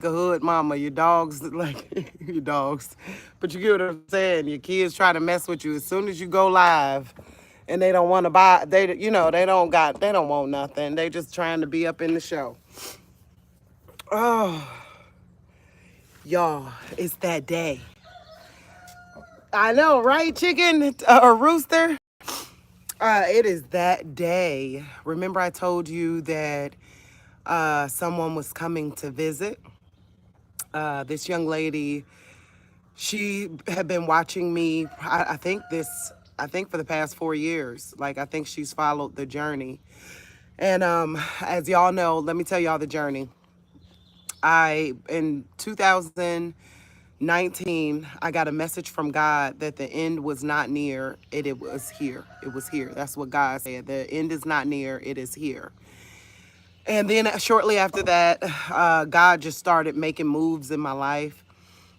a hood mama. Your dogs like your dogs, but you get what I'm saying. Your kids try to mess with you as soon as you go live, and they don't want to buy. They don't want nothing. They just trying to be up in the show. Oh, y'all, it's that day. I know, right? Chicken or rooster. It is that day. Remember, I told you that someone was coming to visit. This young lady, she had been watching me. I think for the past 4 years. Like, I think she's followed the journey. And as y'all know, let me tell y'all the journey. In 2019, I got a message from God that the end was not near. It was here. It was here. That's what God said. The end is not near. It is here. And then shortly after that, God just started making moves in my life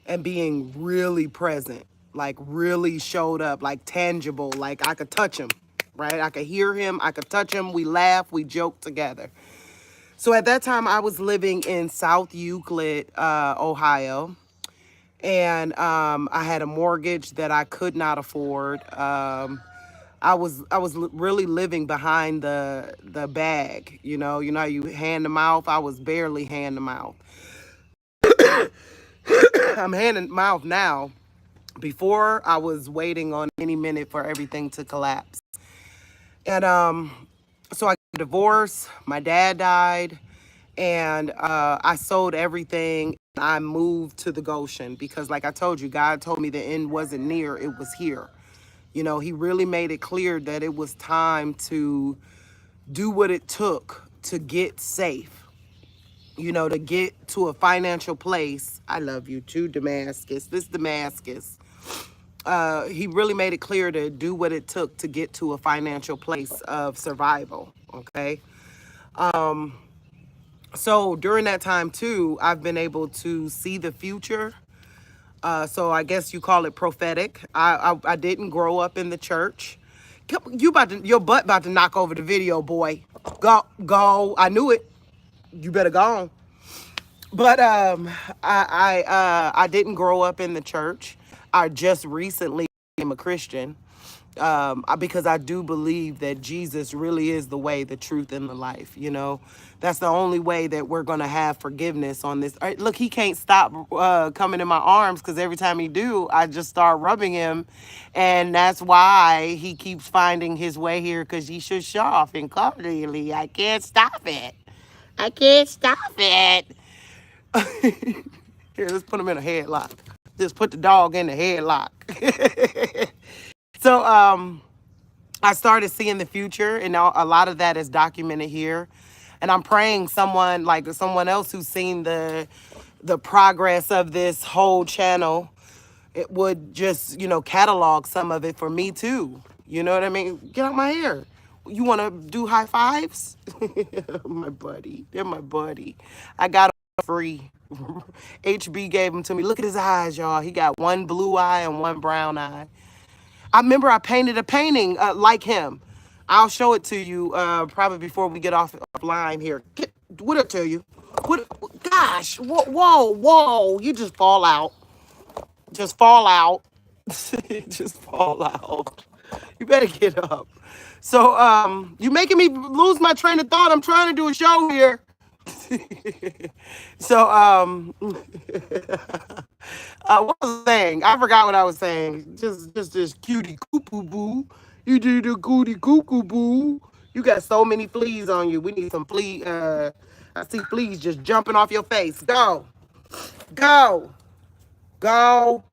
and being really present, like really showed up, like tangible, like I could touch him, right? I could hear him, I could touch him. We laugh, we joke together. So at that time, I was living in South Euclid, Ohio, and I had a mortgage that I could not afford. I was really living behind the bag, you know how you hand to mouth. I was barely hand to mouth. I'm hand to mouth now. Before, I was waiting on any minute for everything to collapse. And so I got divorced. My dad died, and I sold everything. I moved to the Goshen because, like I told you, God told me the end wasn't near; it was here. He really made it clear that it was time to do what it took to get safe, to get to a financial place. I love you too, Damascus. This Damascus. He really made it clear to do what it took to get to a financial place of survival. Okay. So during that time too, I've been able to see the future. So I guess you call it prophetic. I didn't grow up in the church. Your butt about to knock over the video, boy. Go. I knew it. You better go on. But I didn't grow up in the church. I just recently became a Christian, because I do believe that Jesus really is the way, the truth, and the life. That's the only way that we're gonna have forgiveness on this. Look, he can't stop coming in my arms because every time he do, I just start rubbing him, and that's why he keeps finding his way here because he should show off and cordially. I can't stop it. I can't stop it. Here, let's put him in a headlock. Just put the dog in the headlock. So, I started seeing the future, and a lot of that is documented here. And I'm praying someone else who's seen the progress of this whole channel, it would just, catalog some of it for me too. You know what I mean? Get out my hair. You want to do high fives? My buddy. They're my buddy. I got them free. HB gave them to me. Look at his eyes, y'all. He got one blue eye and one brown eye. I remember I painted a painting like him. I'll show it to you probably before we get offline here. What I tell you? What? Gosh! Whoa! You just fall out. Just fall out. Just fall out. You better get up. So you making me lose my train of thought. I'm trying to do a show here. So what was I saying? I forgot what I was saying. Just this cutie cuckoo boo. You do the cutie cuckoo boo. You got so many fleas on you. We need some flea. I see fleas just jumping off your face. Go, go, go.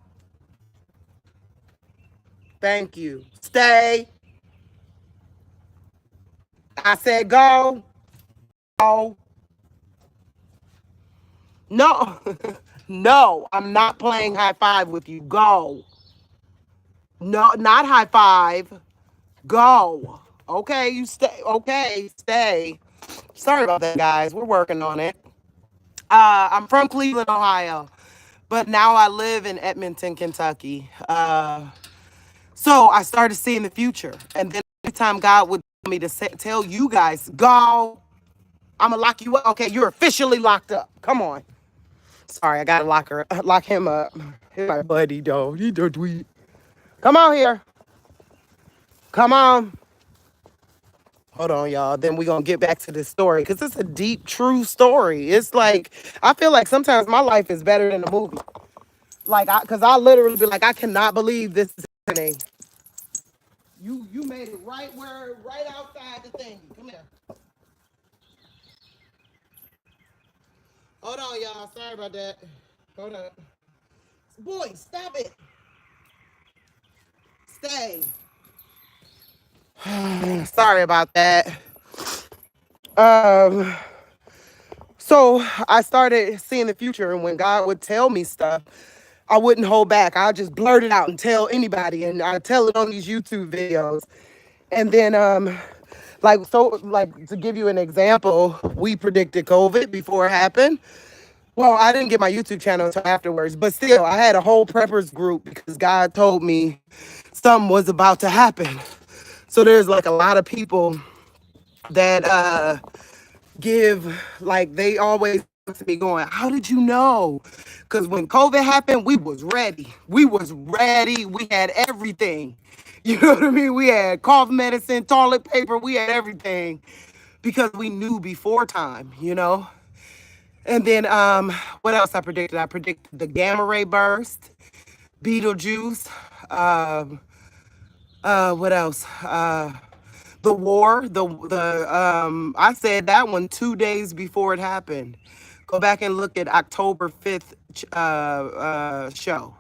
Thank you. Stay. I said go. Go. No, no. I'm not playing high five with you. Go. No, not high five. Go. Okay, you stay. Okay, stay. Sorry about that, guys. We're working on it. I'm from Cleveland, Ohio, but now I live in Edmonton, Kentucky. So I started seeing the future, and then every time God would tell me to tell you guys, go, I'm gonna lock you up. Okay, you're officially locked up. Come on. Sorry, I gotta lock him up. He's my buddy, though. He do tweet. Come on here. Come on. Hold on, y'all. Then we gonna get back to this story because it's a deep, true story. It's like I feel like sometimes my life is better than the movie. Like, cause I literally be like, I cannot believe this is happening. You made it right outside the thing. Come here. Hold on, y'all. Sorry about that. Hold up. Boy, stop it. Stay. Sorry about that. Um, so I started seeing the future, and when God would tell me stuff, I wouldn't hold back. I'd just blurt it out and tell anybody, and I tell it on these YouTube videos. And then, like to give you an example, we predicted COVID before it happened. Well, I didn't get my YouTube channel until afterwards, but still, I had a whole preppers group because God told me something was about to happen. So there's like a lot of people that give, like, they always come to me going, how did you know? Because when COVID happened, we was ready. We was ready. We had everything. You know what I mean? We had cough medicine, toilet paper. We had everything because we knew before time, you know? And then what else I predicted? I predicted the gamma ray burst, Beetlejuice, what else? The war, I said that one 2 days before it happened. Go back and look at October 5th show.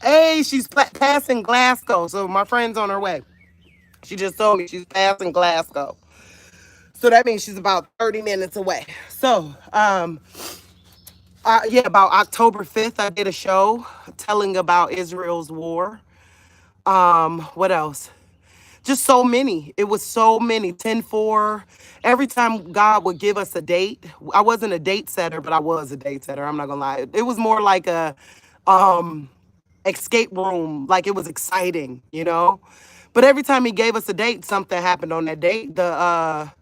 Hey, she's passing Glasgow. So my friend's on her way. She just told me she's passing Glasgow. So that means she's about 30 minutes away. So, yeah, about October 5th, I did a show telling about Israel's war. What else? Just so many. It was so many. 10-4. Every time God would give us a date, I wasn't a date setter, but I was a date setter. I'm not gonna lie. It was more like a escape room. Like, it was exciting, you know? But every time he gave us a date, something happened on that date. Dart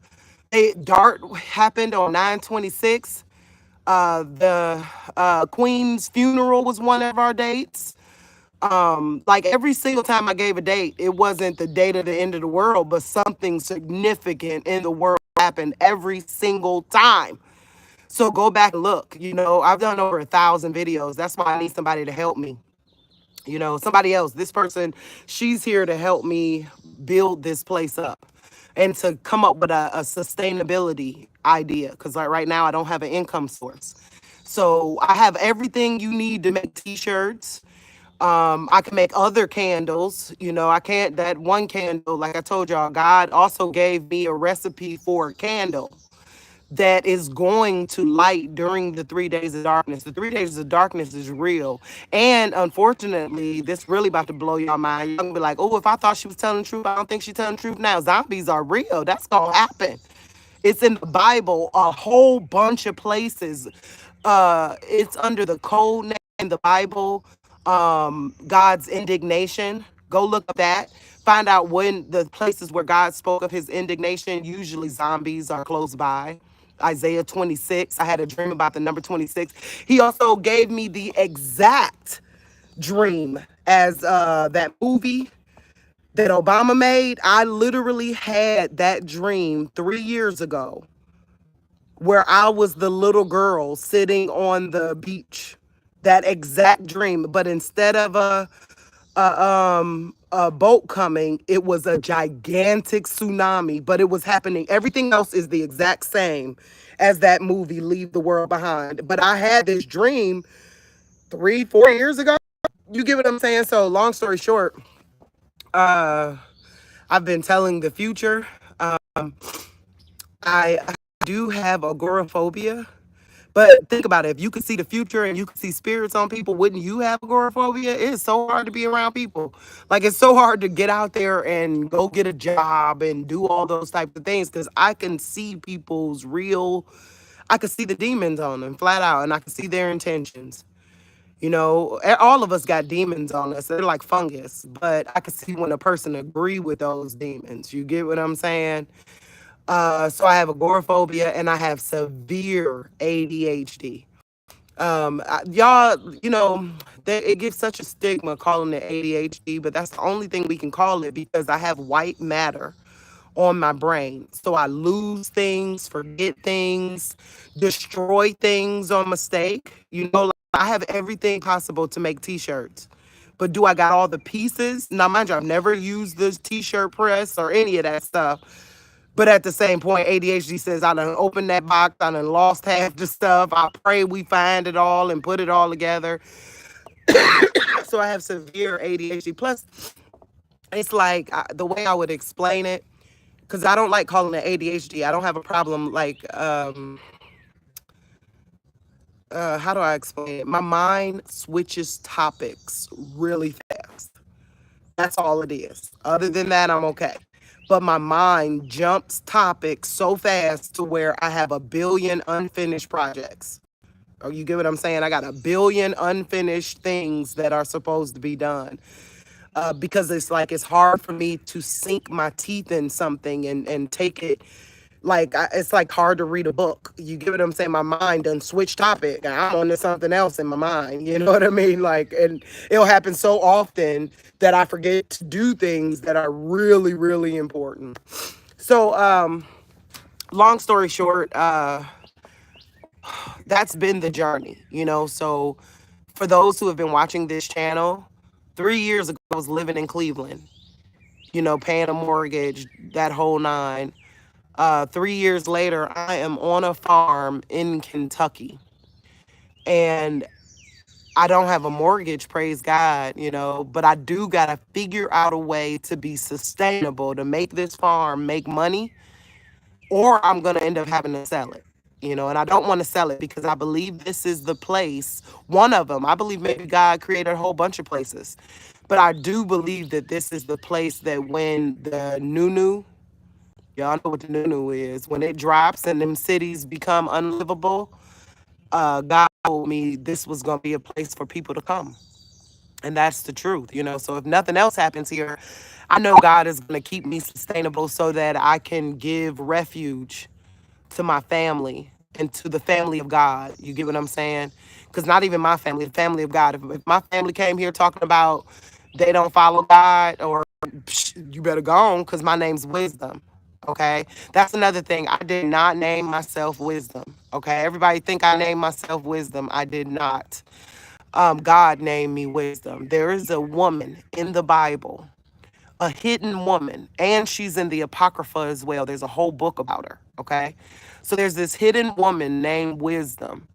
happened on 9/26. The Queen's funeral was one of our dates. Like, every single time I gave a date, it wasn't the date of the end of the world, but something significant in the world happened every single time. So go back and look. You know, I've done over 1,000 videos. That's why I need somebody to help me. You know, somebody else, this person, she's here to help me build this place up and to come up with a sustainability idea. Because like right now, I don't have an income source. So I have everything you need to make t-shirts. I can make other candles. You know, I can't, that one candle, like I told y'all, God also gave me a recipe for a candle that is going to light during the 3 days of darkness. The 3 days of darkness is real. And unfortunately, this really about to blow your mind. You're gonna be like, oh, if I thought she was telling the truth, I don't think she's telling the truth now. Zombies are real. That's gonna happen. It's in the Bible, a whole bunch of places. It's under the code name in the Bible, God's indignation. Go look up that. Find out when the places where God spoke of his indignation, usually zombies are close by. Isaiah 26. I had a dream about the number 26. He also gave me the exact dream as that movie that Obama made. I literally had that dream 3 years ago where I was the little girl sitting on the beach. That exact dream. But instead of a boat coming, it was a gigantic tsunami, but it was happening. Everything else is the exact same as that movie Leave the World Behind. But I had this dream 3-4 years ago. You get what I'm saying? So long story short, I've been telling the future. I do have agoraphobia. But think about it. If you could see the future and you could see spirits on people, wouldn't you have agoraphobia? It's so hard to be around people. Like, it's so hard to get out there and go get a job and do all those types of things because I can see people's I can see the demons on them flat out, and I can see their intentions. You know, all of us got demons on us. They're like fungus, but I can see when a person agree with those demons. You get what I'm saying? So I have agoraphobia and I have severe ADHD. Y'all, it gives such a stigma calling it ADHD, but that's the only thing we can call it because I have white matter on my brain. So I lose things, forget things, destroy things on mistake. Like I have everything possible to make t-shirts. But do I got all the pieces? Now, mind you, I've never used this t-shirt press or any of that stuff. But at the same point, ADHD says I done opened that box, I done lost half the stuff. I pray we find it all and put it all together. So I have severe ADHD. Plus, it's like the way I would explain it, because I don't like calling it ADHD. I don't have a problem like, how do I explain it? My mind switches topics really fast. That's all it is. Other than that, I'm okay. But my mind jumps topics so fast to where I have a billion unfinished projects. Oh, you get what I'm saying? I got a billion unfinished things that are supposed to be done. Because it's like it's hard for me to sink my teeth in something and take it like it's like hard to read a book. You get what I'm saying? My mind done switch topic. I'm on to something else in my mind. You know what I mean? Like, and it'll happen so often that I forget to do things that are really, really important. So, long story short, that's been the journey. So for those who have been watching this channel, 3 years ago I was living in Cleveland. Paying a mortgage, that whole nine. 3 years later, I am on a farm in Kentucky, and I don't have a mortgage, praise God, but I do got to figure out a way to be sustainable, to make this farm make money, or I'm going to end up having to sell it. And I don't want to sell it because I believe this is the place, one of them. I believe maybe God created a whole bunch of places, but I do believe that this is the place that when the new, y'all know what the new is. When it drops and them cities become unlivable, God told me this was going to be a place for people to come. And that's the truth. So if nothing else happens here, I know God is going to keep me sustainable so that I can give refuge to my family and to the family of God. You get what I'm saying? Because not even my family, the family of God. If my family came here talking about they don't follow God, or you better go on because my name's Wisdom. Okay, that's another thing. I did not name myself Wisdom. Okay, everybody think I named myself Wisdom. I did not. God named me Wisdom. There is a woman in the Bible, a hidden woman, and she's in the Apocrypha as well. There's a whole book about her. Okay, so there's this hidden woman named Wisdom.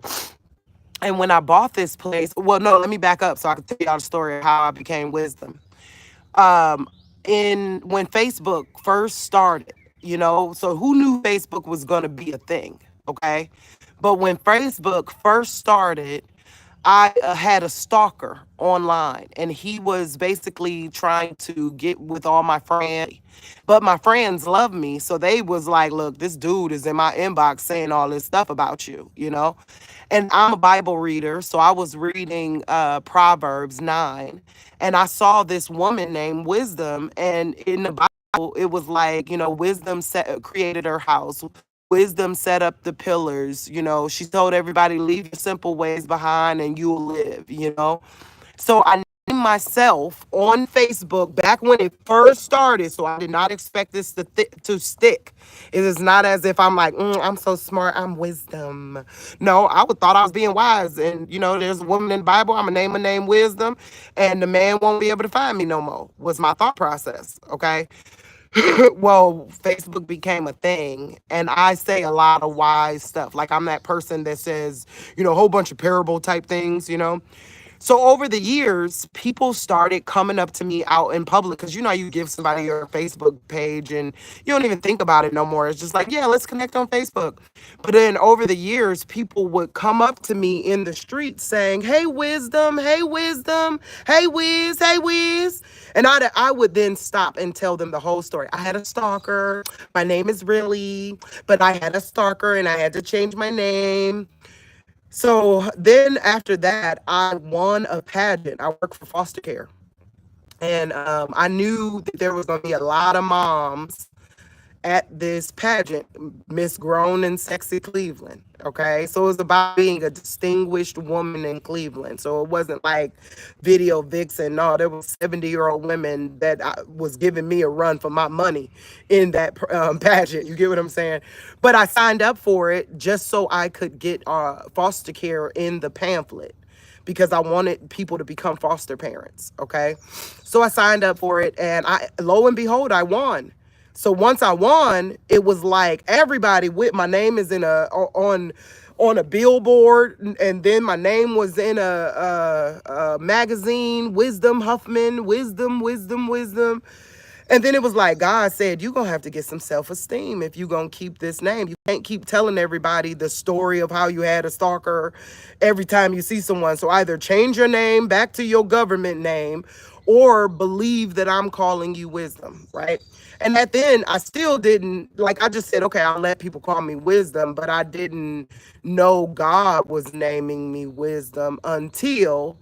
And when I bought this place, well, no, let me back up so I can tell y'all the story of how I became Wisdom. um in when Facebook first started, so who knew Facebook was going to be a thing? Okay, but when Facebook first started, I had a stalker online, and he was basically trying to get with all my friends. But my friends love me, so they was like, "Look, this dude is in my inbox saying all this stuff about you." And I'm a Bible reader, so I was reading Proverbs 9, and I saw this woman named Wisdom, and in the Bible, it was like, Wisdom created her house. Wisdom set up the pillars. She told everybody, leave your simple ways behind and you'll live. So I named myself on Facebook back when it first started. So I did not expect this to stick. It is not as if I'm like, I'm so smart, I'm Wisdom. No, I would thought I was being wise. And, there's a woman in the Bible, I'm going to name her name Wisdom, and the man won't be able to find me no more, was my thought process. Okay. Well, Facebook became a thing, and I say a lot of wise stuff. Like I'm that person that says, a whole bunch of parable type things. So over the years, people started coming up to me out in public because you give somebody your Facebook page and you don't even think about it no more. It's just like, yeah, let's connect on Facebook. But then over the years, people would come up to me in the street saying, "Hey, Wisdom, hey, Wisdom, hey, Wiz, hey, Wiz." And I would then stop and tell them the whole story. I had a stalker. My name is really, but I had a stalker and I had to change my name. So then after that, I won a pageant. I worked for foster care. And I knew that there was going to be a lot of moms at this pageant, Miss Grown and Sexy Cleveland. Okay, so it was about being a distinguished woman in Cleveland. So it wasn't like video vixen. No, there was 70-year-old women that was giving me a run for my money in that pageant. You get what I'm saying? But I signed up for it just so I could get foster care in the pamphlet because I wanted people to become foster parents. Okay, so I signed up for it, and lo and behold, I won. So once I won, it was like everybody with my name is in on a billboard, and then my name was in a magazine, Wisdom Huffman, Wisdom, Wisdom, Wisdom. And then it was like God said, you're going to have to get some self-esteem if you're going to keep this name. You can't keep telling everybody the story of how you had a stalker every time you see someone. So either change your name back to your government name or believe that I'm calling you Wisdom, right? And at the end, I still didn't, like, I just said, okay, I'll let people call me Wisdom, but I didn't know God was naming me Wisdom until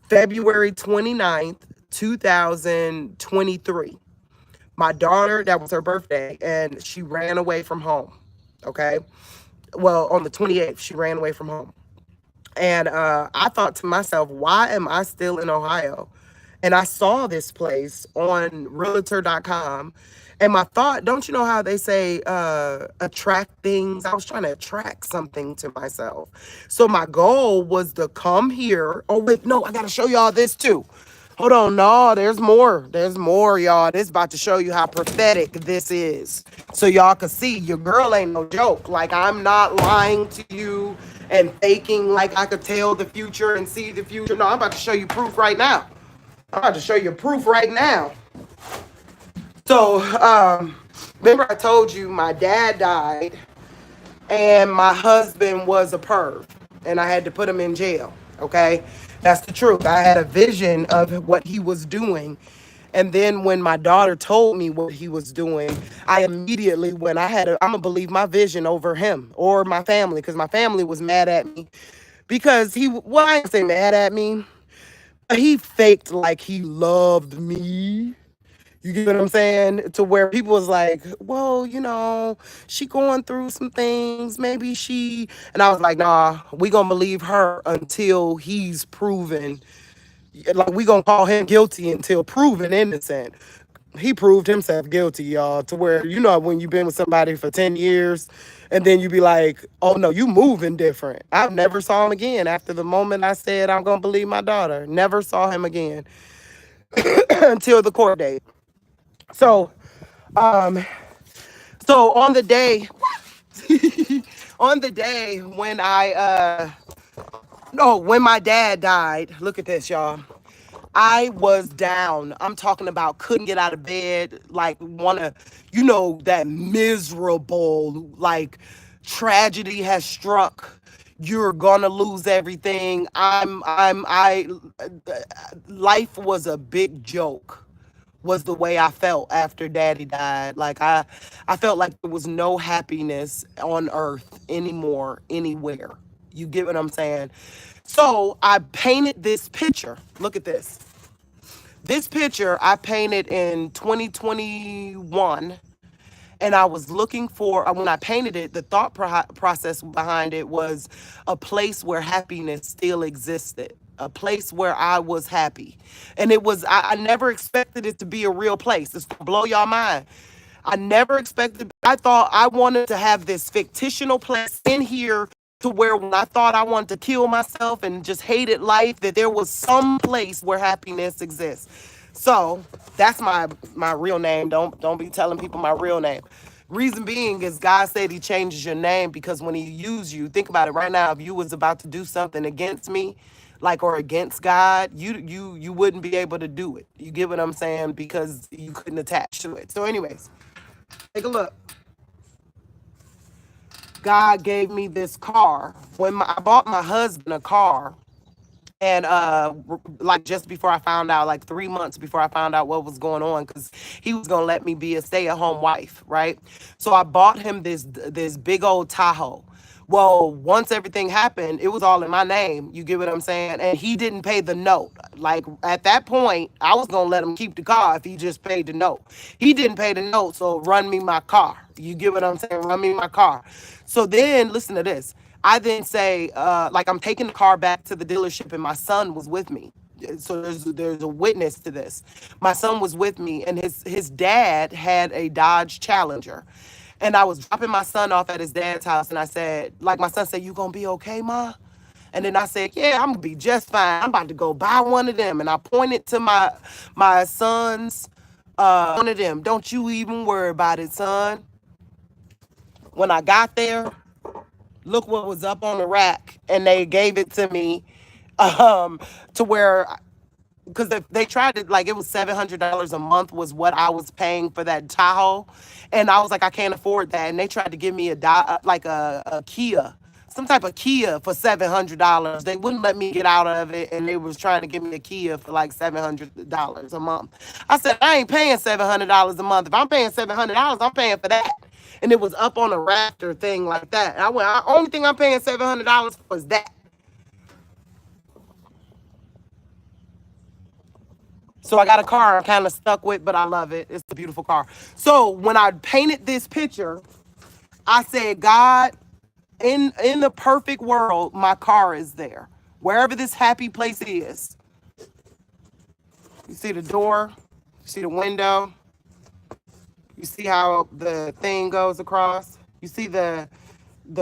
February 29th, 2023. My daughter, that was her birthday, and she ran away from home. Okay. Well, on the 28th, she ran away from home. And I thought to myself, why am I still in Ohio? And I saw this place on realtor.com. And my thought, don't you know how they say attract things? I was trying to attract something to myself. So my goal was to come here. Oh, wait, no, I got to show y'all this too. Hold on, no, there's more. There's more, y'all. This about to show you how prophetic this is. So y'all can see your girl ain't no joke. Like, I'm not lying to you and faking like I could tell the future and see the future. No, I'm about to show you proof right now. I'm about to show you proof right now. So, remember I told you my dad died and my husband was a perv and I had to put him in jail. Okay, that's the truth. I had a vision of what he was doing, and then when my daughter told me what he was doing, I immediately went, I'm gonna believe my vision over him or my family, because my family was mad at me because I ain't say mad at me, but he faked like he loved me. You get what I'm saying? To where people was like, well, she going through some things. Maybe she, and I was like, nah, we gonna believe her until he's proven, like we gonna call him guilty until proven innocent. He proved himself guilty, y'all, to where, when you've been with somebody for 10 years and then you be like, oh no, you moving different. I never saw him again after the moment I said I'm gonna believe my daughter. Never saw him again until the court date. So, so on the day, on the day when no, when my dad died, look at this, y'all. I was down. I'm talking about couldn't get out of bed, like that miserable, like tragedy has struck. You're gonna lose everything. Life was a big joke, was the way I felt after daddy died. Like I felt like there was no happiness on earth anymore, anywhere. You get what I'm saying? So I painted this picture. Look at this. This picture I painted in 2021, and I was looking for, when I painted it, the thought process behind it was a place where happiness still existed, a place where I was happy. And it was, I never expected it to be a real place. It's to blow y'all mind. I never expected, I thought I wanted to have this fictional place in here to where when I thought I wanted to kill myself and just hated life, that there was some place where happiness exists. So that's my real name. Don't be telling people my real name. Reason being is God said he changes your name because when he used you, think about it right now, if you was about to do something against me, like, or against God, you wouldn't be able to do it. You get what I'm saying? Because you couldn't attach to it. So anyways, take a look. God gave me this car. I bought my husband a car, and like just before I found out, like 3 months before I found out what was going on, because he was gonna let me be a stay-at-home wife, right? So I bought him this big old Tahoe. Well, once everything happened, it was all in my name. You get what I'm saying? And he didn't pay the note. Like at that point, I was gonna let him keep the car if he just paid the note. He didn't pay the note, so run me my car. You get what I'm saying? Run me my car. So then, listen to this. I then say, like I'm taking the car back to the dealership, and my son was with me. So there's a witness to this. My son was with me, and his dad had a Dodge Challenger. And I was dropping my son off at his dad's house, and I said, like my son said, "You gonna be okay, ma?" And then I said, "Yeah, I'm gonna be just fine. I'm about to go buy one of them." And I pointed to my son's one of them. "Don't you even worry about it, son." When I got there, look what was up on the rack, and they gave it to me, um, to where, because they tried to, like, it was $700 a month was what I was paying for that Tahoe, and I was like, I can't afford that, and they tried to give me like a Kia, some type of Kia for $700. They wouldn't let me get out of it, and they was trying to give me a Kia for like $700 a month. I said, I ain't paying $700 a month. If I'm paying $700, I'm paying for that. And it was up on a rafter thing like that. And I went, only thing I'm paying $700 for is that. So I got a car I'm kind of stuck with, but I love it. It's a beautiful car. So when I painted this picture, I said, God, in the perfect world, my car is there. Wherever this happy place is. You see the door, you see the window, you see how the thing goes across. You see the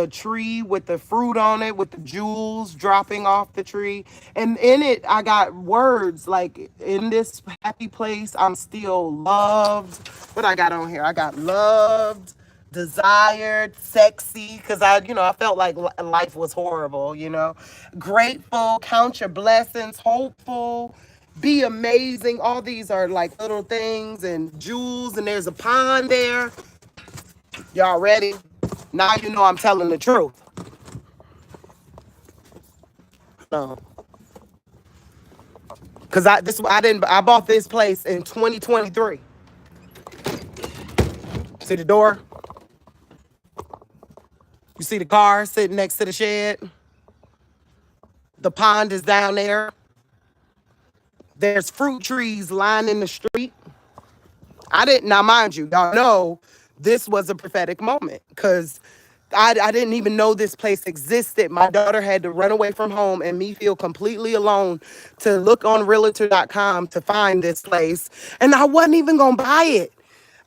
tree with the fruit on it, with the jewels dropping off the tree. And in it, I got words like, in this happy place, I'm still loved. What I got on here? I got loved, desired, sexy, because I felt like life was horrible. Grateful, count your blessings, hopeful, be amazing. All these are like little things and jewels, and there's a pond there. Y'all ready? Now you know I'm telling the truth. No, cause I bought this place in 2023. See the door? You see the car sitting next to the shed? The pond is down there. There's fruit trees lining the street. Now mind you, y'all know this was a prophetic moment, because I didn't even know this place existed. My daughter had to run away from home and me feel completely alone to look on realtor.com to find this place. And I wasn't even going to buy it.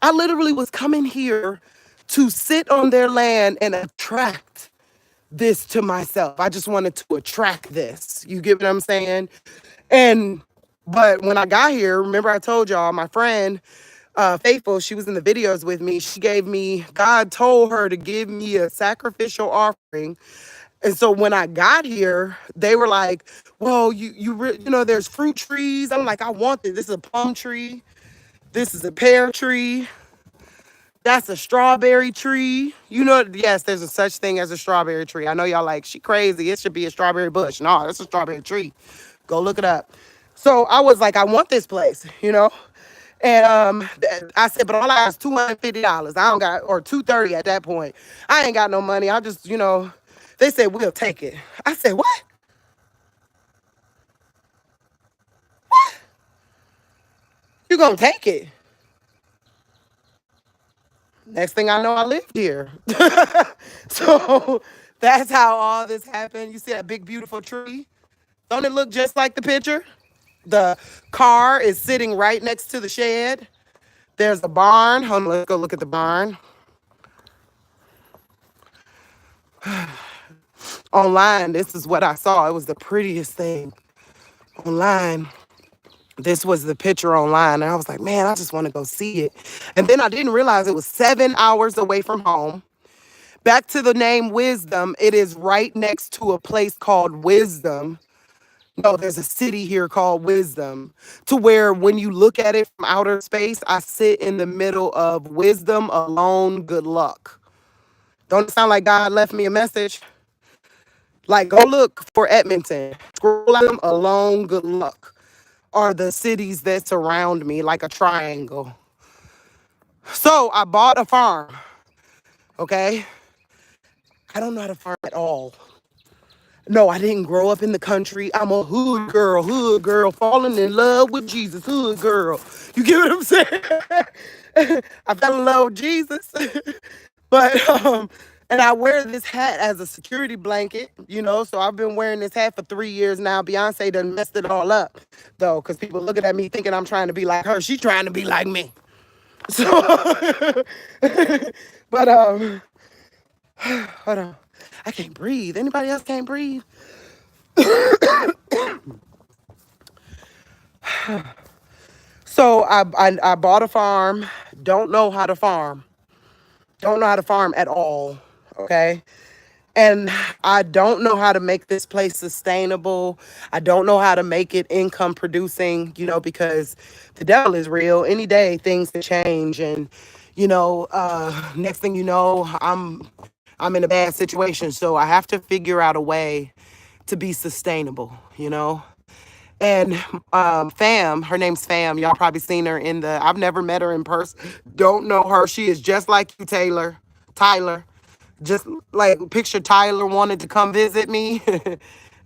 I literally was coming here to sit on their land and attract this to myself. I just wanted to attract this. You get what I'm saying? And but when I got here, remember I told y'all my friend Faithful, she was in the videos with me. God told her to give me a sacrificial offering. And so when I got here, they were like, well, there's fruit trees. I'm like, I want this. This is a plum tree. This is a pear tree. That's a strawberry tree. Yes, there's a such thing as a strawberry tree. I know y'all like, she crazy. It should be a strawberry bush. No, it's a strawberry tree. Go look it up. So I was like, I want this place. And I said, but all I got is $250. I don't got, or $230 at that point. I ain't got no money. I just. They said, we'll take it. I said, what? You gonna take it? Next thing I know, I lived here. So that's how all this happened. You see that big, beautiful tree? Don't it look just like the picture? The car is sitting right next to the shed. There's a barn. Hold on, let's go look at the barn. Online, this is what I saw. It was the prettiest thing. Online, this was the picture online. And I was like, man, I just want to go see it. And then I didn't realize it was 7 hours away from home. Back to the name Wisdom, it is right next to a place called Wisdom. No, there's a city here called Wisdom, to where when you look at it from outer space, I sit in the middle of wisdom, alone, good luck. Don't it sound like God left me a message? Like, go look for Edmonton. Scroll down, alone, good luck. Are the cities that surround me like a triangle. So I bought a farm, okay? I don't know how to farm at all. No, I didn't grow up in the country. I'm a hood girl, falling in love with Jesus, hood girl. You get what I'm saying? I fell in love with Jesus. But and I wear this hat as a security blanket, you know. So I've been wearing this hat for 3 years now. Beyonce done messed it all up, though, because people looking at me thinking I'm trying to be like her. She's trying to be like me. So, but hold on, I can't breathe. Anybody else can't breathe? So I bought a farm. Don't know how to farm. Don't know how to farm at all. Okay. And I don't know how to make this place sustainable. I don't know how to make it income producing, you know, because the devil is real. Any day things can change. And, you know, next thing you know, I'm in a bad situation. So I have to figure out a way to be sustainable, you know. And Fam, her name's Fam. Y'all probably seen her in the. I've never met her in person. Don't know her. She is just like you, Taylor. Tyler. Just like picture Tyler wanted to come visit me.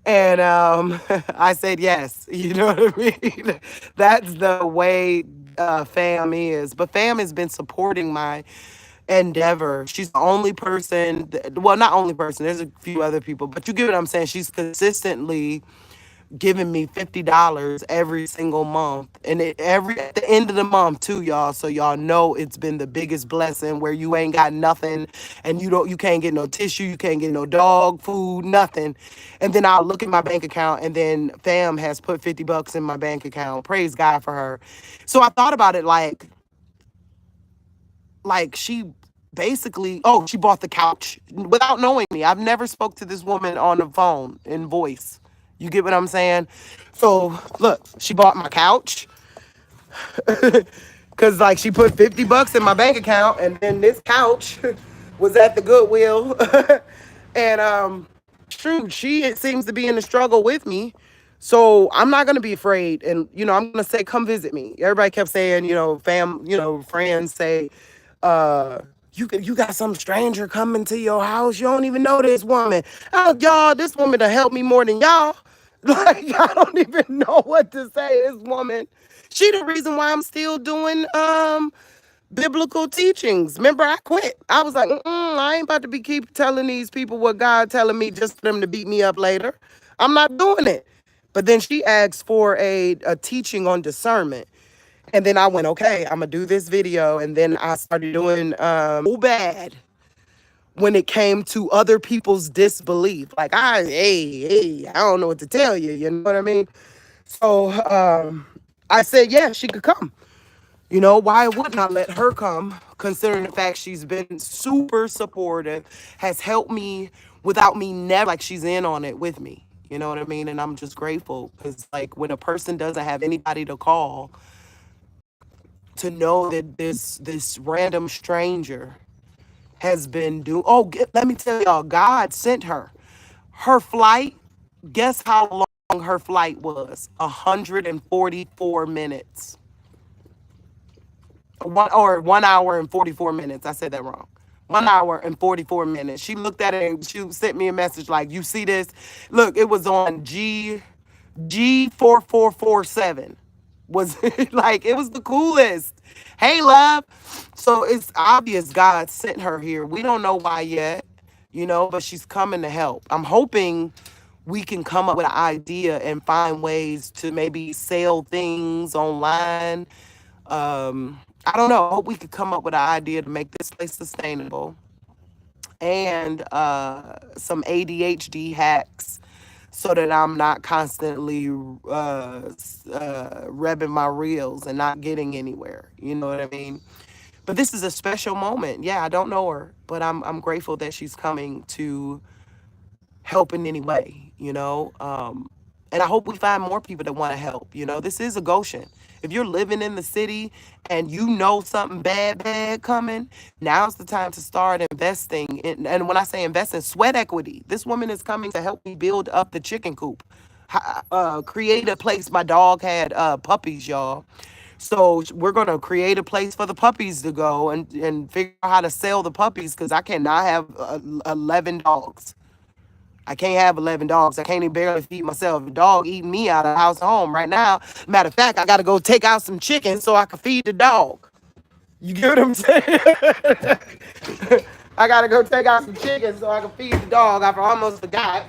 And I said yes. You know what I mean? That's the way Fam is. But Fam has been supporting my endeavor. She's the only person, well, not only person, there's a few other people, but you get what I'm saying. She's consistently giving me $50 every single month, and every at the end of the month too, y'all. So y'all know it's been the biggest blessing where you ain't got nothing, and you can't get no tissue, you can't get no dog food, nothing. And then I'll look at my bank account, and then Fam has put $50 in my bank account. Praise God for her. So I thought about it like she basically, oh, she bought the couch without knowing me. I've never spoke to this woman on the phone in voice. You get what I'm saying? So look, she bought my couch. Cause like she put $50 in my bank account, and then this couch was at the Goodwill. And shoot, she it seems to be in the struggle with me. So I'm not gonna be afraid, and you know, I'm gonna say, come visit me. Everybody kept saying, you know, friends say, uh, you got some stranger coming to your house. You don't even know this woman. Oh, y'all, this woman to help me more than y'all. Like, I don't even know what to say. This woman, she the reason why I'm still doing biblical teachings. Remember, I quit. I was like, I ain't about to be keep telling these people what God telling me just for them to beat me up later. I'm not doing it. But then she asked for a teaching on discernment. And then I went, okay, I'm gonna do this video. And then I started doing so bad when it came to other people's disbelief. Like I don't know what to tell you. You know what I mean? So I said, yeah, she could come. You know, why wouldn't I let her come, considering the fact she's been super supportive, has helped me without me never, like she's in on it with me. You know what I mean? And I'm just grateful because, like, when a person doesn't have anybody to call, to know that this random stranger has been doing. Oh, let me tell y'all, God sent her. Her flight. Guess how long her flight was? 144 minutes. 1 hour and 44 minutes. I said that wrong. 1 hour and 44 minutes. She looked at it and she sent me a message like, you see this? Look, it was on G4447. Was like, it was the coolest. Hey, love. So it's obvious God sent her here. We don't know why yet, you know, but she's coming to help. I'm hoping we can come up with an idea and find ways to maybe sell things online. I don't know. I hope we could come up with an idea to make this place sustainable, and some ADHD hacks so that I'm not constantly revving my reels and not getting anywhere. You know what I mean? But this is a special moment. Yeah, I don't know her, but I'm grateful that she's coming to help in any way, you know. And I hope we find more people that want to help. You know, this is a Goshen. If you're living in the city and you know something bad coming, now's the time to start investing. And when I say investing, sweat equity. This woman is coming to help me build up the chicken coop. Create a place. My dog had puppies, y'all. So we're gonna create a place for the puppies to go and figure out how to sell the puppies because I cannot have 11 dogs. I can't have 11 dogs. I can't even barely feed myself. A dog eating me out of house and home right now. Matter of fact, I got to go take out some chickens so I can feed the dog. You get what I'm saying? I got to go take out some chickens so I can feed the dog. I almost forgot.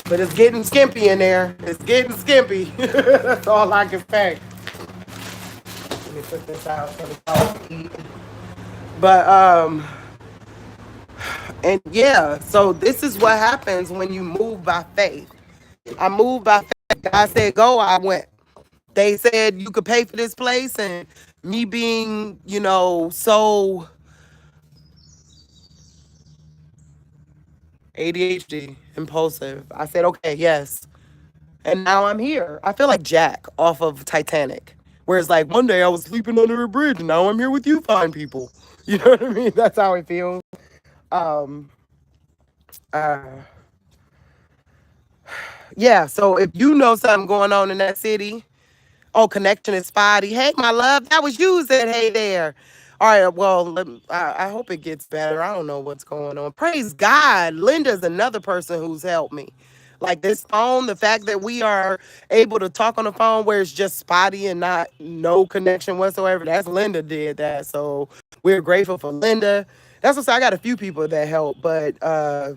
But it's getting skimpy in there. It's getting skimpy. That's all I can say. Let me put this out for the dog to eat. But and yeah, so this is what happens when you move by faith. I moved by faith. God said go, I went. They said you could pay for this place, and me being, so ADHD, impulsive. I said, okay, yes. And now I'm here. I feel like Jack off of Titanic. Whereas like one day I was sleeping under a bridge and now I'm here with you fine people. You know what I mean? That's how it feels. Um uh yeah, so if you know something going on in that city, oh, connection is spotty. Hey, my love, that was you said hey there. All right, well, I hope it gets better. I don't know what's going on. Praise God. Linda's another person who's helped me. Like this phone, the fact that we are able to talk on the phone where it's just spotty and not no connection whatsoever, that's Linda did that. So we're grateful for Linda. That's what I got a few people that help, but I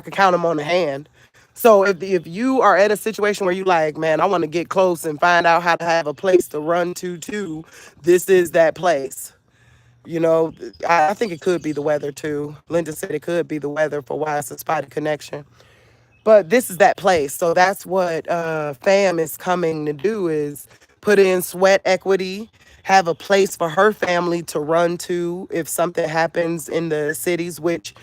could count them on the hand. So if you are at a situation where you like, man, I want to get close and find out how to have a place to run to too, this is that place. You know, I think it could be the weather too. Linda said it could be the weather for why it's a spotty connection. But this is that place. So that's what FAM is coming to do is put in sweat equity, have a place for her family to run to if something happens in the cities, which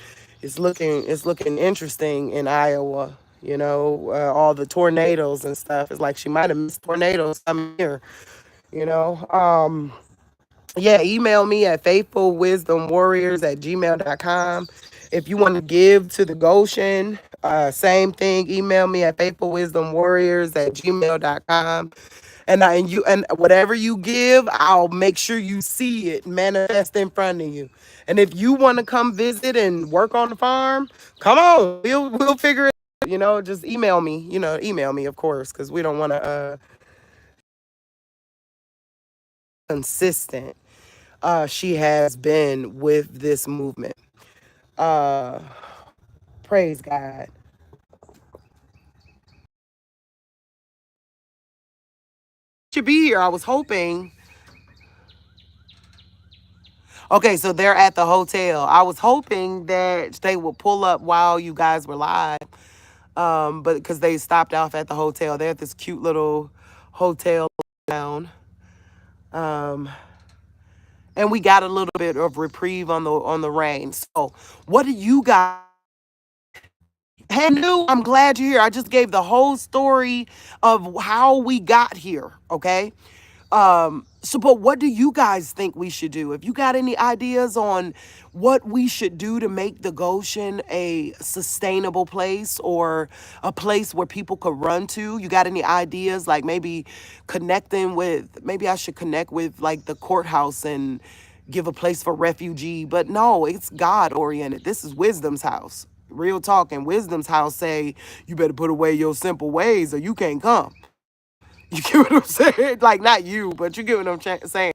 is looking interesting in Iowa. All the tornadoes and stuff. It's like she might have missed tornadoes coming here. You know. Yeah, email me at faithfulwisdomwarriors@gmail.com. If you want to give to the Goshen, same thing. Email me at faithfulwisdomwarriors@gmail.com. And whatever you give, I'll make sure you see it manifest in front of you. And if you want to come visit and work on the farm, come on. We'll figure it out. Just email me. Email me, of course, because we don't want to consistent. She has been with this movement. Uh, Praise God. Should be here. I was hoping. Okay, so they're at the hotel. I was hoping that they would pull up while you guys were live. But because they stopped off at the hotel. They're at this cute little hotel down. Um, and we got a little bit of reprieve on the rain. So what do you guys? Hey, new, I'm glad you're here. I just gave the whole story of how we got here, okay? But what do you guys think we should do? If you got any ideas on what we should do to make the Goshen a sustainable place or a place where people could run to, you got any ideas? Like maybe I should connect with like the courthouse and give a place for refugee. But no, it's God oriented. This is Wisdom's house. Real talk. And Wisdom's house say, you better put away your simple ways or you can't come. You get what I'm saying? Like, not you, but you get what I'm saying.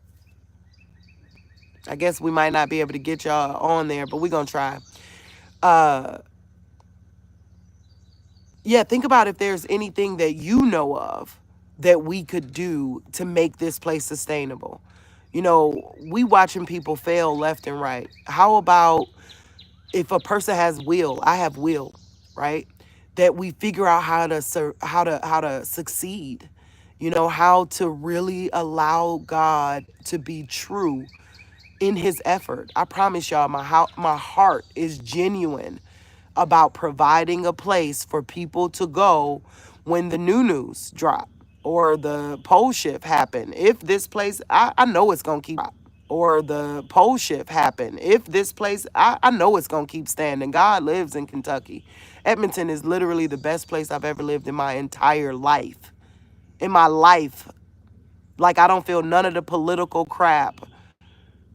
I guess we might not be able to get y'all on there, but we're going to try. Uh, yeah, think about if there's anything that you know of that we could do to make this place sustainable. We watching people fail left and right. How about if a person has will, I have will, right? That we figure out how to succeed. How to really allow God to be true in his effort. I promise y'all my heart is genuine about providing a place for people to go when the new news drop or the pole shift happen. If this place, I know it's going to keep up. or the pole shift happen. If this place, I know it's going to keep standing. God lives in Kentucky. Edmonton is literally the best place I've ever lived in my entire life. In my life. Like, I don't feel none of the political crap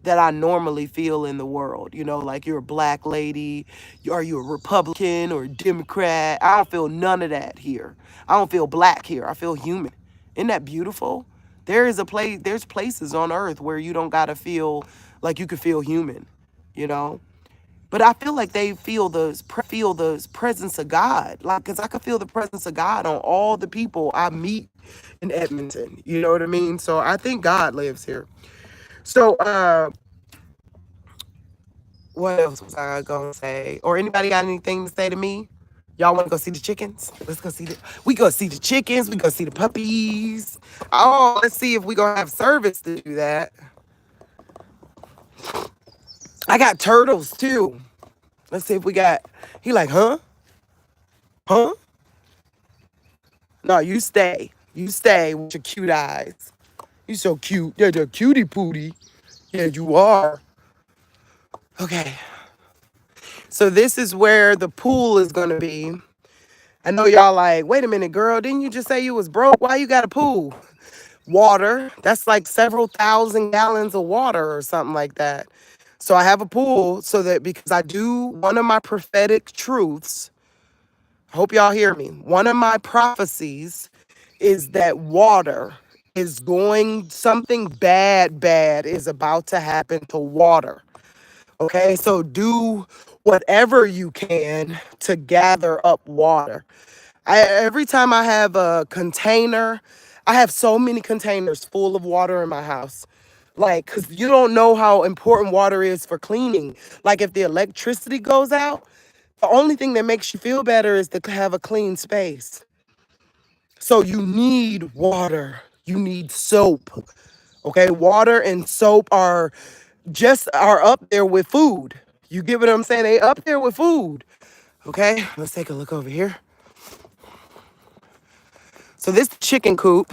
that I normally feel in the world. You know, like you're a black lady, are you a Republican or a Democrat? I don't feel none of that here. I don't feel black here. I feel human. Isn't that beautiful? There's places on earth where you don't gotta feel like you could feel human, you know? But I feel like they feel the presence of God. Like, cause I could feel the presence of God on all the people I meet in Edmonton. You know what I mean? So I think God lives here. So what else was I gonna say? Or anybody got anything to say to me? Y'all want to go see the chickens? Let's go see the. We go see the chickens. We go see the puppies. Oh, let's see if we gonna have service to do that. I got turtles too. Let's see if we got. He like, huh? Huh? No, you stay. You stay with your cute eyes. You so cute. Yeah, the cutie pootie. Yeah, you are. Okay. So this is where the pool is gonna be. I know y'all like, wait a minute, girl, didn't you just say you was broke? Why you got a pool? Water. That's like several thousand gallons of water or something like that. So I have a pool so that because I do one of my prophetic truths, I hope y'all hear me. One of my prophecies is that water is going, something bad is about to happen to water. Okay, so do whatever you can to gather up water. Every time I have a container, I have so many containers full of water in my house. Like, because you don't know how important water is for cleaning. Like, if the electricity goes out, the only thing that makes you feel better is to have a clean space. So you need water. You need soap. Okay, water and soap are up there with food. You get what I'm saying? They up there with food. Okay, let's take a look over here. So this chicken coop,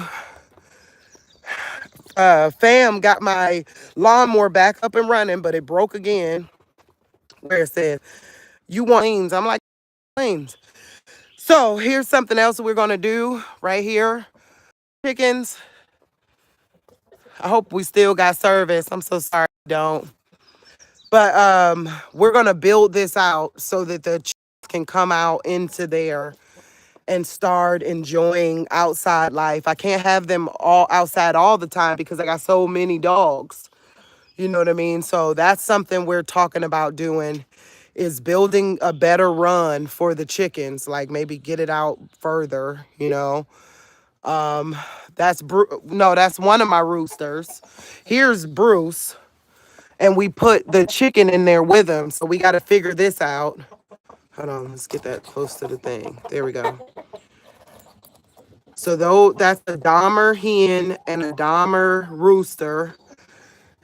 fam got my lawnmower back up and running, but it broke again. Where it said, you want lanes? I'm like, lanes. So here's something else we're gonna do right here. Chickens. I hope we still got service. I'm so sorry we don't. But we're gonna build this out so that the chickens can come out into there and start enjoying outside life. I can't have them all outside all the time because I got so many dogs. You know what I mean? So that's something we're talking about doing is building a better run for the chickens, like maybe get it out further, you know. No, that's one of my roosters. Here's Bruce, and we put the chicken in there with him. So we got to figure this out. Hold on, let's get that close to the thing. There we go. So though that's a Dahmer hen and a Dahmer rooster.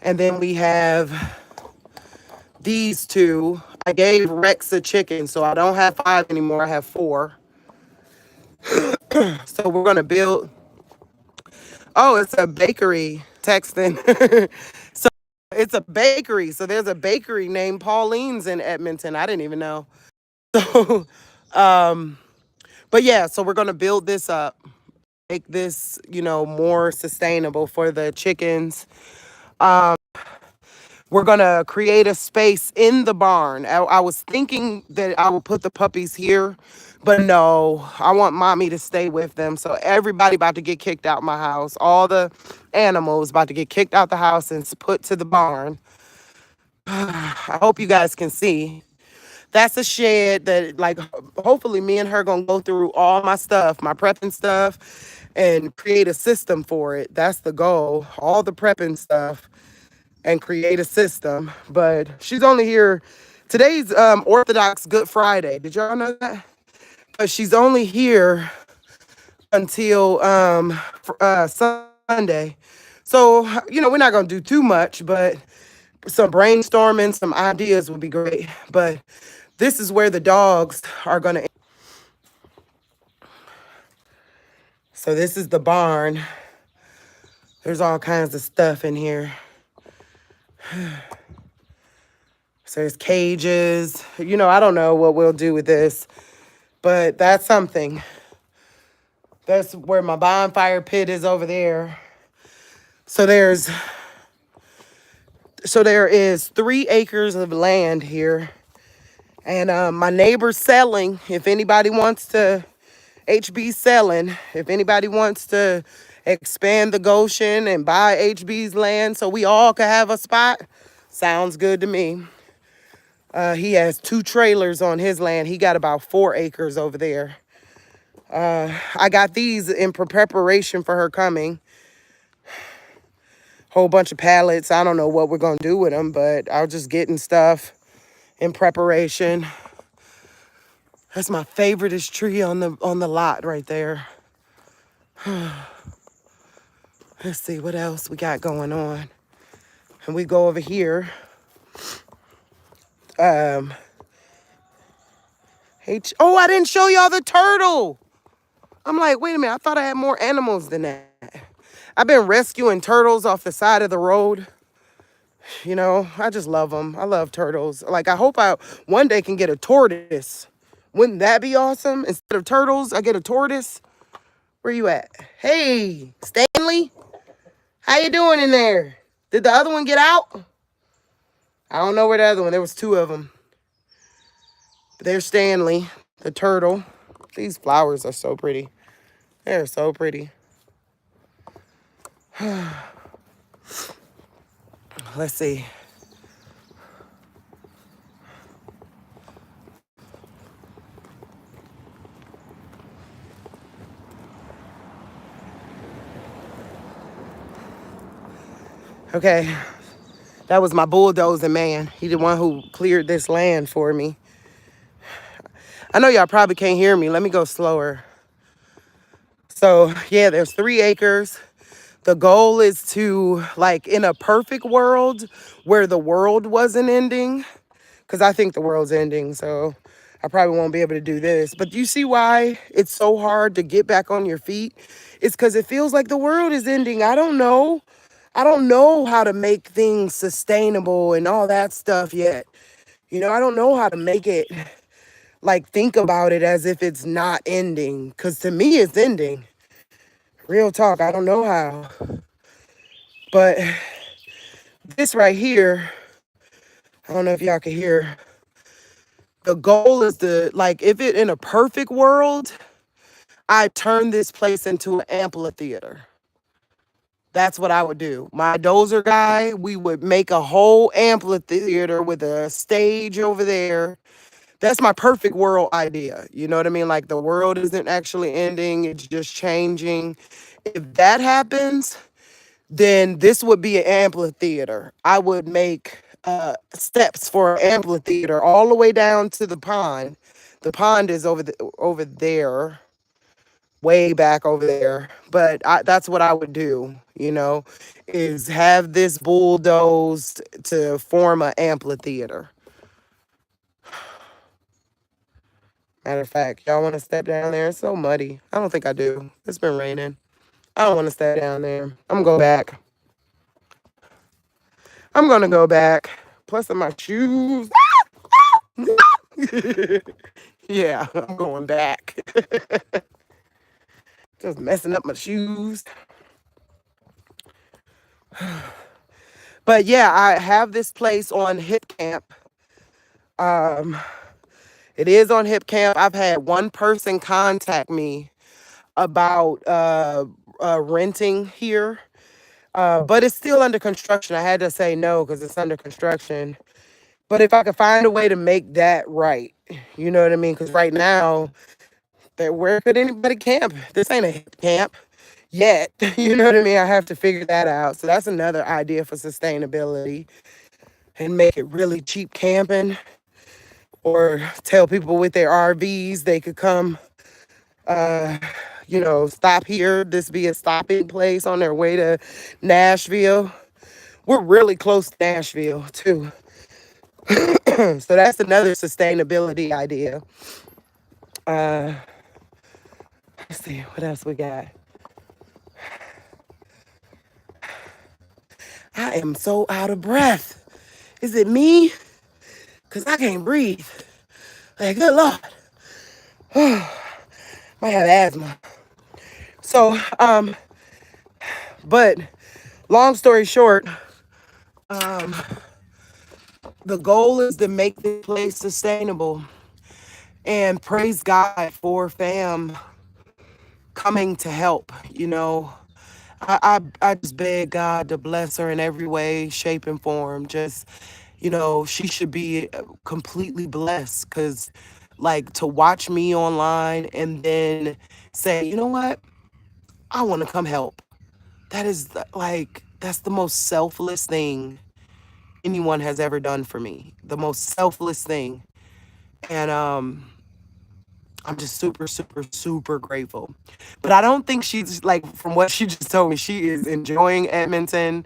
And then we have these two. I gave Rex a chicken, so I don't have 5 anymore. I have 4. So we're gonna build. Oh, it's a bakery texting. So it's a bakery. So there's a bakery named Pauline's in Edmonton. I didn't even know. So, but yeah, so we're gonna build this up, make this, more sustainable for the chickens. We're gonna create a space in the barn. I was thinking that I would put the puppies here, but no, I want mommy to stay with them. So everybody about to get kicked out my house. All the animals about to get kicked out the house and put to the barn. I hope you guys can see. That's a shed that, like, hopefully me and her gonna go through all my stuff, my prepping stuff, and create a system for it. That's the goal. All the prepping stuff and create a system. But she's only here. Today's Orthodox Good Friday. Did y'all know that? But she's only here until Sunday. So, we're not gonna do too much, but some brainstorming, some ideas would be great. But this is where the dogs are gonna. So this is the barn. There's all kinds of stuff in here. So there's cages. I don't know what we'll do with this, but that's something. That's where my bonfire pit is over there. So there is 3 acres of land here, and my neighbor's selling. If anybody wants to, HB selling. If anybody wants to expand the Goshen and buy HB's land so we all could have a spot, sounds good to me. He has 2 trailers on his land. He got about 4 acres over there. I got these in preparation for her coming. Whole bunch of pallets. I don't know what we're gonna do with them, but I was just getting stuff in preparation. That's my favoriteest tree on the lot right there. Let's see what else we got going on. And we go over here. Oh, I didn't show y'all the turtle. I'm like, wait a minute. I thought I had more animals than that. I've been rescuing turtles off the side of the road. I just love them. I love turtles. Like, I hope I one day can get a tortoise. Wouldn't that be awesome? Instead of turtles, I get a tortoise. Where you at? Hey, Stanley. How you doing in there? Did the other one get out? I don't know where the other one. There was 2 of them. But there's Stanley, the turtle. These flowers are so pretty. They're so pretty. Let's see. Okay. That was my bulldozing man. He the one who cleared this land for me. I know y'all probably can't hear me. Let me go slower. So, yeah, there's 3 acres. The goal is to, like, in a perfect world where the world wasn't ending, because I think the world's ending, so I probably won't be able to do this. But you see why it's so hard to get back on your feet? It's because it feels like the world is ending. I don't know. I don't know how to make things sustainable and all that stuff yet. I don't know how to make it, like, think about it as if it's not ending. Because to me, it's ending. Real talk, I don't know how. But this right here, I don't know if y'all can hear. The goal is to, like, if it in a perfect world, I turn this place into an amphitheater. That's what I would do. My dozer guy, we would make a whole amphitheater with a stage over there. That's my perfect world idea. You know what I mean? Like, the world isn't actually ending, it's just changing. If that happens, then this would be an amphitheater. I would make steps for an amphitheater all the way down to the pond. The pond is over there, way back over there. But that's what I would do, is have this bulldozed to form an amphitheater. Matter of fact, y'all want to step down there? It's so muddy. I don't think I do. It's been raining. I don't want to step down there. I'm going to go back. I'm going to go back. Plus, in my shoes. Yeah, I'm going back. Just messing up my shoes. But yeah, I have this place on Hip Camp. It is on Hip Camp. I've had one person contact me about renting here. But it's still under construction. I had to say no because it's under construction. But if I could find a way to make that right, you know what I mean? Because right now, where could anybody camp? This ain't a hip camp yet. You know what I mean? I have to figure that out. So that's another idea for sustainability, and make it really cheap camping, or tell people with their RVs they could come, stop here. This be a stopping place on their way to Nashville. We're really close to Nashville too. So that's another sustainability idea. Let's see, what else we got? I am so out of breath. Is it me? Because I can't breathe. Like, good Lord. Might have asthma. So, but long story short, the goal is to make this place sustainable. And praise God for fam coming to help, you know. I just beg God to bless her in every way, shape, and form. Just, you know, she should be completely blessed because, like, to watch me online and then say, you know what, I want to come help. That is like, that's the most selfless thing anyone has ever done for me. The most selfless thing. And I'm just super, super, super grateful. But I don't think she's like, from what she just told me, she is enjoying Edmonton.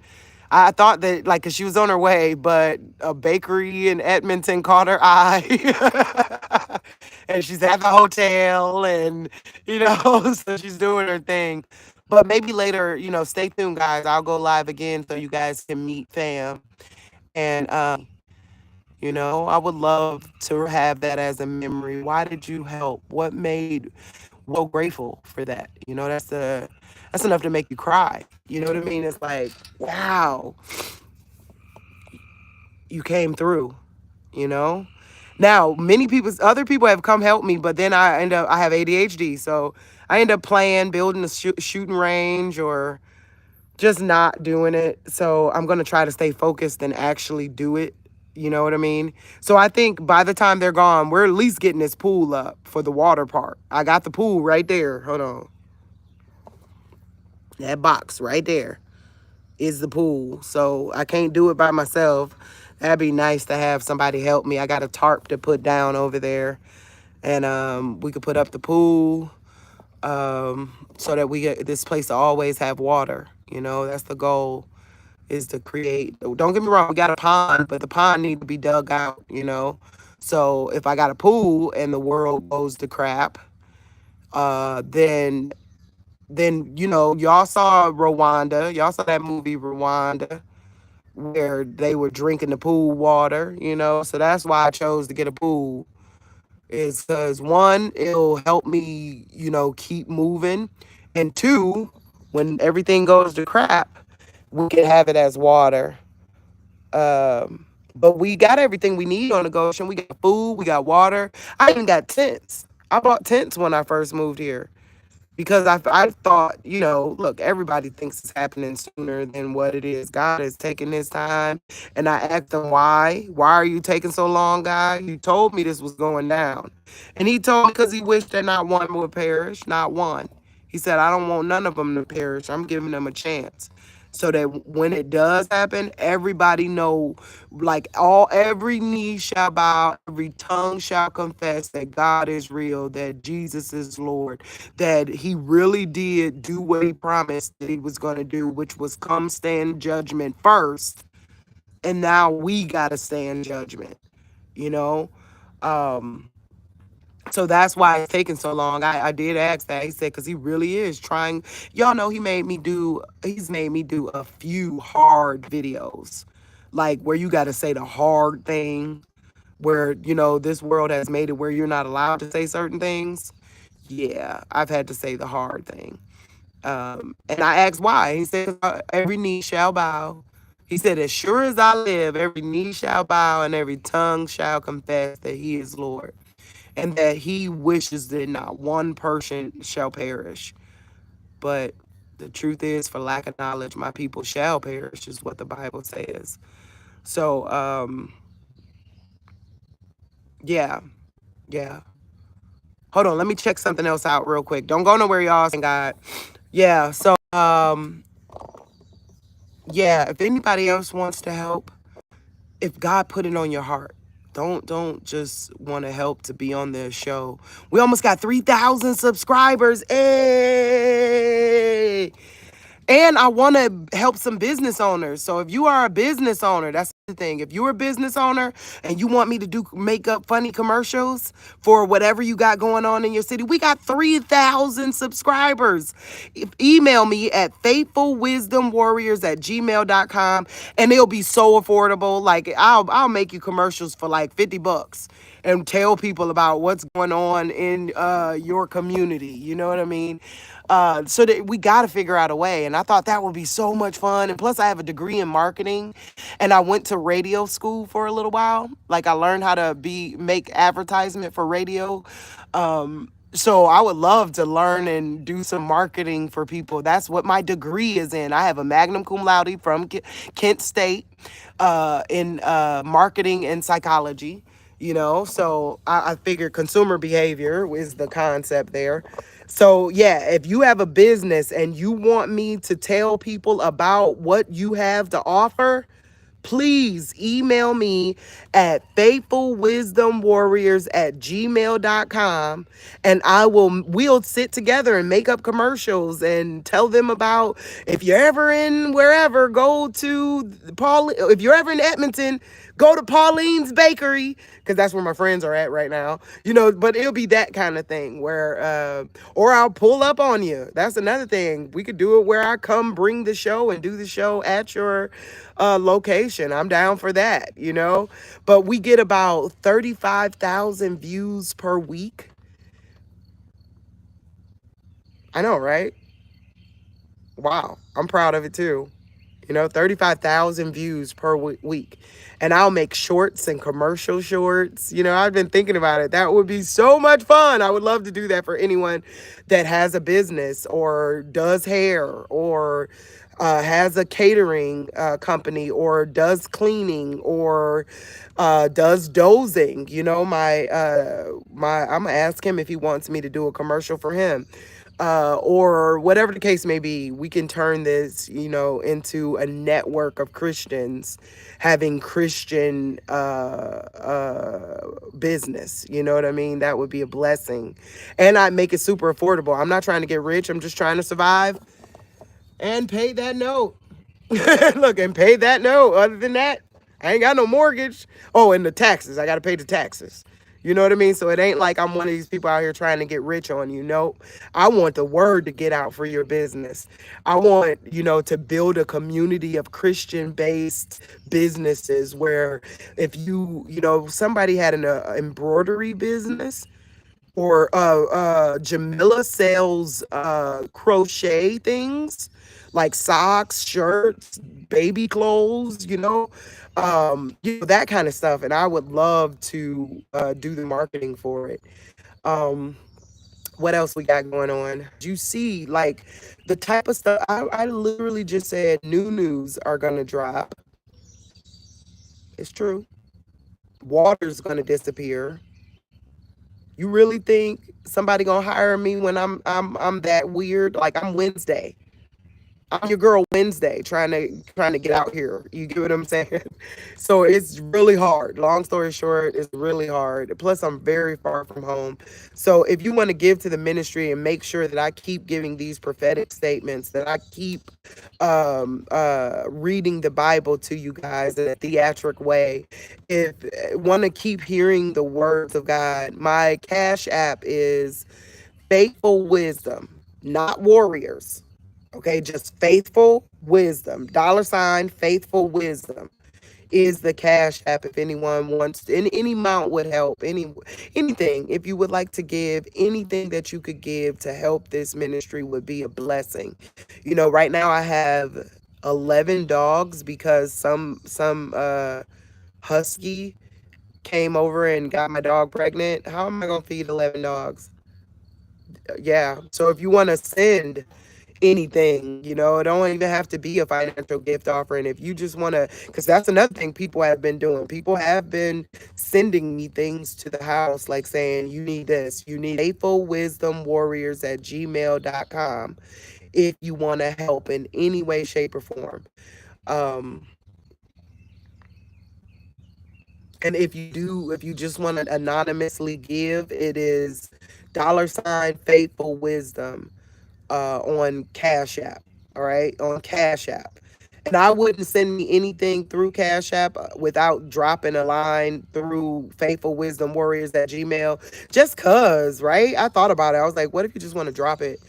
I thought that, like, 'cause she was on her way, but a bakery in Edmonton caught her eye. And she's at the hotel and, you know, so she's doing her thing. But maybe later, you know, stay tuned, guys. I'll go live again so you guys can meet fam. And, you know, I would love to have that as a memory. Why did you help? What made so grateful for that? You know, that's enough to make you cry. You know what I mean? It's like, wow, you came through, you know? Now, other people have come help me, but then I have ADHD. So I end up building a shooting range or just not doing it. So I'm going to try to stay focused and actually do it. You know what I mean? So I think by the time they're gone, we're at least getting this pool up for the water park. I got the pool right there. Hold on. That box right there is the pool. So I can't do it by myself. That'd be nice to have somebody help me. I got a tarp to put down over there. And we could put up the pool so that we get this place to always have water. You know, that's the goal, is to create. Don't get me wrong, we got a pond, but the pond need to be dug out, you know. So if I got a pool and the world goes to crap, then you know, y'all saw Rwanda, y'all saw that movie Rwanda, where they were drinking the pool water, you know. So that's why I chose to get a pool, is because one, it'll help me, you know, keep moving, and two, when everything goes to crap, we can have it as water. But we got everything we need on the Goshen. We got food, we got water. I even got tents. I bought tents when I first moved here because I thought, you know, look, everybody thinks it's happening sooner than what it is. God is taking his time. And I asked him, why? Why are you taking so long, God? You told me this was going down. And he told me because he wished that not one would perish, not one. He said, I don't want none of them to perish. I'm giving them a chance. So that when it does happen, everybody know, like, every knee shall bow, every tongue shall confess that God is real, that Jesus is Lord, that he really did do what he promised that he was going to do, which was come stand judgment first. And now we got to stand judgment, you know? So that's why it's taking so long. I did ask that. He said, because he really is trying. Y'all know he's made me do a few hard videos, like where you got to say the hard thing, where, you know, this world has made it where you're not allowed to say certain things. Yeah, I've had to say the hard thing. And I asked why. He said, every knee shall bow. He said, as sure as I live, every knee shall bow and every tongue shall confess that he is Lord. And that he wishes that not one person shall perish. But the truth is, for lack of knowledge, my people shall perish, is what the Bible says. So, yeah, yeah. Hold on, let me check something else out real quick. Don't go nowhere, y'all. Thank God. Yeah, so, yeah, if anybody else wants to help, if God put it on your heart, don't just want to help to be on the show. We almost got 3,000 subscribers. Hey! And I want to help some business owners. So if you are a business owner, that's the thing. If you're a business owner and you want me to do make up funny commercials for whatever you got going on in your city, we got 3,000 subscribers. Email me at faithfulwisdomwarriors@gmail.com, and it'll be so affordable. Like I'll make you commercials for like $50 and tell people about what's going on in your community. You know what I mean? So that we got to figure out a way. And I thought that would be so much fun. And plus, I have a degree in marketing, and I went to radio school for a little while. Like I learned how to make advertisement for radio. So I would love to learn and do some marketing for people. That's what my degree is in. I have a magna cum laude from Kent State in marketing and psychology. So I figured consumer behavior is the concept there. So yeah, if you have a business and you want me to tell people about what you have to offer, please email me at faithfulwisdomwarriors@gmail.com, and we'll sit together and make up commercials and tell them about, if you're ever in wherever, go to Paul. If you're ever in Edmonton, go to Pauline's Bakery, because that's where my friends are at right now. But it'll be that kind of thing where, or I'll pull up on you. That's another thing. We could do it where I come bring the show and do the show at your location. I'm down for that. But we get about 35,000 views per week. I know, right? Wow. I'm proud of it too. 35,000 views per week. And I'll make shorts and commercial shorts. I've been thinking about it. That would be so much fun. I would love to do that for anyone that has a business or does hair or has a catering company or does cleaning or does dozing. I'm gonna ask him if he wants me to do a commercial for him. Or whatever the case may be, we can turn this, into a network of Christians having Christian business. You know what I mean? That would be a blessing. And I make it super affordable. I'm not trying to get rich. I'm just trying to survive and pay that note. Look, and pay that note. Other than that, I ain't got no mortgage. Oh, and the taxes. I got to pay the taxes. You know what I mean? So it ain't like I'm one of these people out here trying to get rich on you. Nope. I want the word to get out for your business. I want, to build a community of Christian-based businesses where if somebody had an embroidery business, or Jamila sells crochet things like socks, shirts, baby clothes, that kind of stuff. And I would love to do the marketing for it. Um, what else we got going on? You see, like the type of stuff I literally just said new news are gonna drop. It's true. Water's gonna disappear. You really think somebody gonna hire me when I'm that weird? Like I'm Wednesday. I'm your girl Wednesday trying to get out here. You get what I'm saying? So it's really hard. Long story short, it's really hard. Plus I'm very far from home. So if you want to give to the ministry and make sure that I keep giving these prophetic statements, that I keep reading the Bible to you guys in a theatric way, if want to keep hearing the words of God, my Cash App is Faithful Wisdom, not Warriors. Okay, just Faithful Wisdom. $ Faithful Wisdom is the Cash App. If anyone wants, any amount would help. Anything. If you would like to give, anything that you could give to help this ministry would be a blessing. Right now I have 11 dogs because some husky came over and got my dog pregnant. How am I gonna feed 11 dogs? Yeah. So if you want to send anything, it don't even have to be a financial gift offering. If you just want to, because that's another thing people have been doing. People have been sending me things to the house, like saying, you need this, you need faithfulwisdomwarriors@gmail.com if you want to help in any way, shape, or form. Um, and if you just want to anonymously give, it is $Faithful Wisdom on Cash App. All right, on Cash App. And I wouldn't send me anything through Cash App without dropping a line through Faithful Wisdom Warriors at Gmail. Just cause, right? I thought about it. I was like, what if you just want to drop it?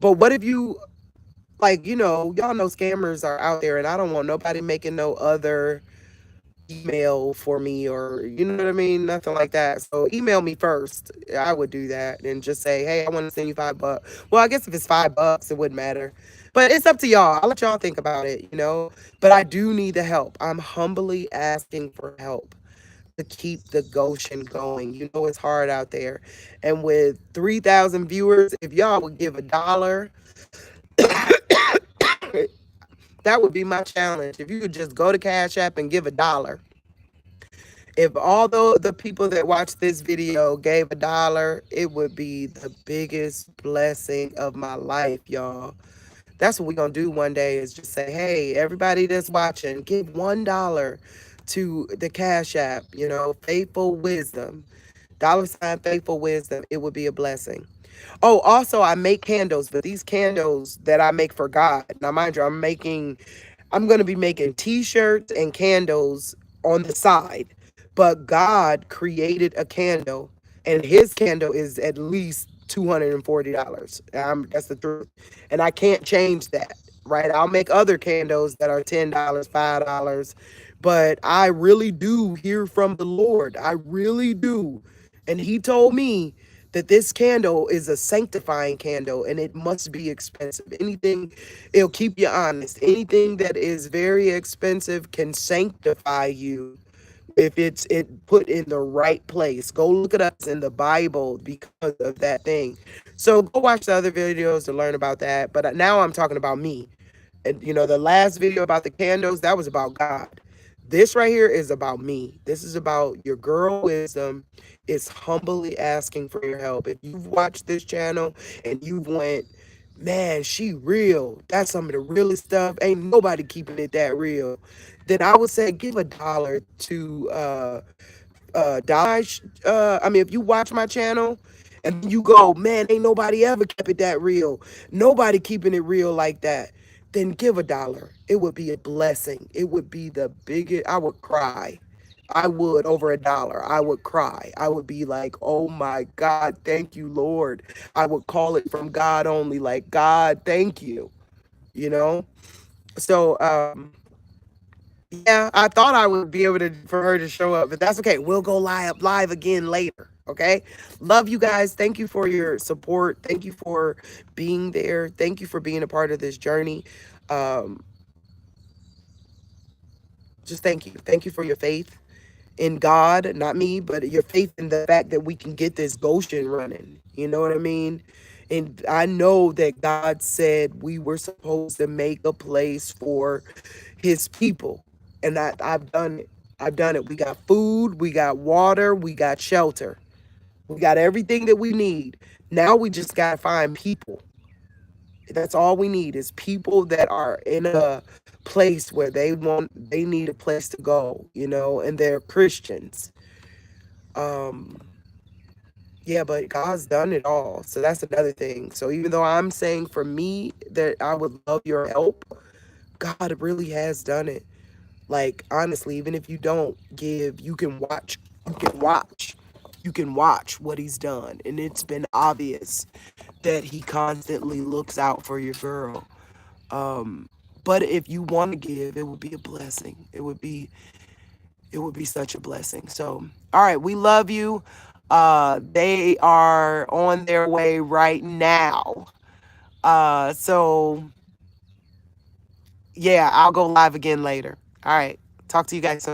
But what if you, like, y'all know scammers are out there, and I don't want nobody making no other email for me, or you know what I mean, nothing like that. So email me first. I would do that and just say, hey, I want to send you $5. Well, I guess if it's $5, it wouldn't matter, but it's up to y'all. I'll let y'all think about it. But I do need the help. I'm humbly asking for help to keep the Goshen going. It's hard out there, and with 3,000 viewers, if y'all would give $1, that would be my challenge. If you could just go to Cash App and give $1. If all the people that watch this video gave $1, it would be the biggest blessing of my life, y'all. That's what we're gonna do one day, is just say, hey, everybody that's watching, give $1 to the Cash App, Faithful Wisdom. $ Faithful Wisdom. It would be a blessing. Oh, also I make candles, but these candles that I make for God. Now mind you, I'm going to be making t-shirts and candles on the side. But God created a candle, and his candle is at least $240. That's the truth. And I can't change that, right? I'll make other candles that are $10, $5, but I really do hear from the Lord. I really do. And he told me that this candle is a sanctifying candle, and it must be expensive. It'll keep you honest. Anything that is very expensive can sanctify you if it put in the right place. Go look it up in the Bible because of that thing. So go watch the other videos to learn about that. But now I'm talking about me. And the last video about the candles, that was about God. This right here is about me. This is about your girl Wisdom. It's humbly asking for your help. If you've watched this channel and you went, man, she real, that's some of the realest stuff, ain't nobody keeping it that real, then I would say give $1 to I mean, if you watch my channel and you go, man, ain't nobody ever kept it that real, nobody keeping it real like that, then give $1. It would be a blessing. It would be the biggest. I would cry. I would, over $1. I would cry. I would be like, oh my God, thank you, Lord. I would call it from God only, like, God, thank you. You know? So yeah, I thought I would be able to, for her to show up, but that's okay. We'll go live again later. Okay. Love you guys. Thank you for your support. Thank you for being there. Thank you for being a part of this journey. Um, just thank you. Thank you for your faith in God, not me, but your faith in the fact that we can get this Goshen running. You know what I mean? And I know that God said we were supposed to make a place for his people. And I've done it. I've done it. We got food, we got water, we got shelter. We got everything that we need. Now we just got to find people. That's all we need, is people that are in a place where they need a place to go, and they're Christians. Um, yeah, but God's done it all. So that's another thing. So even though I'm saying for me that I would love your help, God really has done it. Like, honestly, even if you don't give, you can watch. You can watch. You can watch what he's done. And it's been obvious that he constantly looks out for your girl. But if you want to give, it would be a blessing. It would be such a blessing. So, all right, we love you. They are on their way right now. So yeah, I'll go live again later. All right. Talk to you guys soon.